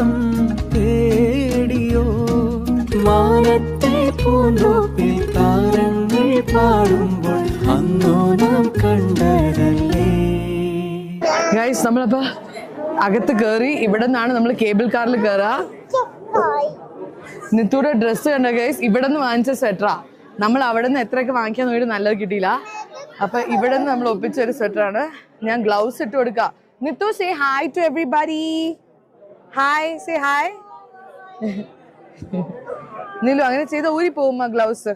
അനുരാഗം തേടിയോ മാനത്തെ പൂന്തോപ്പിൽ താരങ്ങൾ പാടുമ്പോൾ അന്നോ നാം കണ്ടതല്ലേ. ഗൈസ് നമ്മളപ്പോ അകത്ത് കയറി. ഇവിടെ നിന്നാണ് നമ്മൾ കേബിൾ കാറിൽ കയറാ. നിത്തൂടെ ഡ്രസ്സ് കണ്ട ഗൈസ്, ഇവിടെ നിന്ന് വാങ്ങിച്ച സ്വെറ്ററാ. നമ്മൾ അവിടെ നിന്ന് എത്രയൊക്കെ വാങ്ങിക്കാൻ നോക്കിയിട്ട് നല്ലത് കിട്ടിയില്ല. അപ്പൊ ഇവിടെ നിന്ന് നമ്മൾ ഒപ്പിച്ച ഒരു സ്വെറ്ററാണ്. ഞാൻ ഗ്ലൗസ് ഇട്ട് കൊടുക്കാം. Nithu say hi to everybody. Hi, say hi. Neelu അങ്ങനെ ചെയ്ത ഊരി പോകുമ്പോ ഗ്ലൗസ്.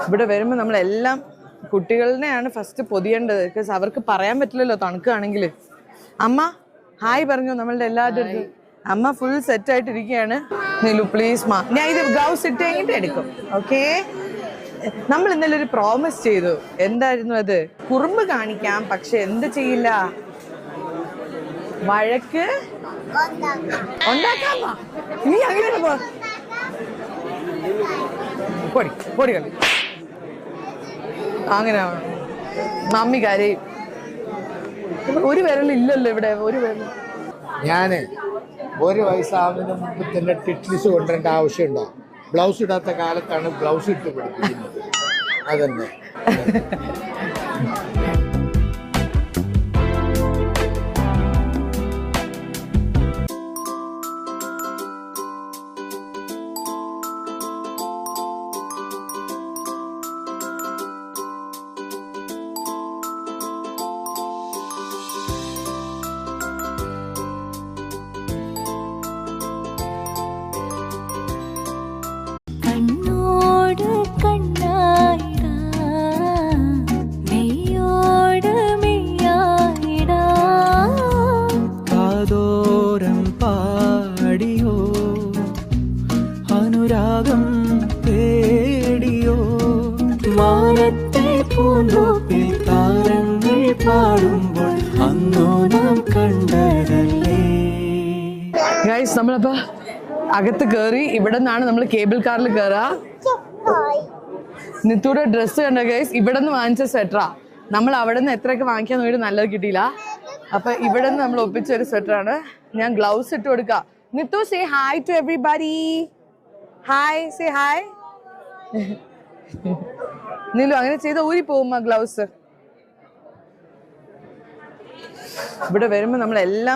ഇവിടെ വരുമ്പോ നമ്മളെല്ലാം കുട്ടികളെയാണ് ഫസ്റ്റ് പൊതിയേണ്ടത്. ബിക്കോസ് അവർക്ക് പറയാൻ പറ്റില്ലല്ലോ തണുക്കുകയാണെങ്കിൽ. അമ്മ ഹായ് പറഞ്ഞു നമ്മളുടെ എല്ലാവരുടെ. അമ്മ ഫുൾ സെറ്റ് ആയിട്ടിരിക്കുകയാണ്. നീലു പ്ലീസ് മാ, ഞാൻ ഇത് ഗ്ലൗസ് ഇട്ട് കഴിഞ്ഞിട്ട് എടുക്കും. ഓക്കെ, നമ്മൾ ഇന്നലെ ഒരു പ്രോമിസ് ചെയ്തു. എന്തായിരുന്നു അത്? കുറുമ്പ് കാണിക്കാം, പക്ഷെ എന്ത് ചെയ്യില്ല, വഴക്ക് ഉണ്ടാക്കാമ. നീ അങ്ങനെ പൊടി കളി അങ്ങനെ മമ്മി കരയും. ഒരു വിരലില്ലല്ലോ ഇവിടെ, ഒരു വിരൽ. ഞാന് ഒരു വയസ്സാവുന്നതിന് മുമ്പ് തന്നെ ടിറ്റ്ലിസ് കൊണ്ടുവരേണ്ട ആവശ്യമുണ്ടോ? ബ്ലൗസ് ഇടാത്ത കാലത്താണ് ബ്ലൗസ് ഇട്ട് പിടിപ്പിക്കുന്നത്. അതന്നെ. അനുരാഗം തേടിയോ മാനത്തെ പൂന്തോപ്പിൽ താരങ്ങൾ പാടുമ്പോൾ അന്നോ നാം കണ്ടതല്ലേ. ഗൈസ് നമ്മളപ്പോ അകത്ത് കയറി. ഇവിടെ നിന്നാണ് നമ്മൾ കേബിൾ കാറിൽ കയറാ. നിത്തൂടെ ഡ്രസ്സ് കണ്ട ഗൈസ്, ഇവിടെ നിന്ന് വാങ്ങിച്ച സ്വെറ്ററാ. നമ്മൾ അവിടെ നിന്ന് എത്രയൊക്കെ വാങ്ങിക്കാൻ നോക്കിയിട്ട് നല്ലത് കിട്ടിയില്ല. അപ്പൊ ഇവിടെ നിന്ന് നമ്മൾ ഒപ്പിച്ച ഒരു സ്വെറ്ററാണ്. ഞാൻ ഗ്ലൗസ് ഇട്ട് കൊടുക്കാം. Nithu say hi to everybody. Hi, say hi. Neelu അങ്ങനെ ചെയ്ത ഊരി പോകുമ്പോ ഗ്ലൗസ്. ഇവിടെ വരുമ്പോ നമ്മളെല്ലാം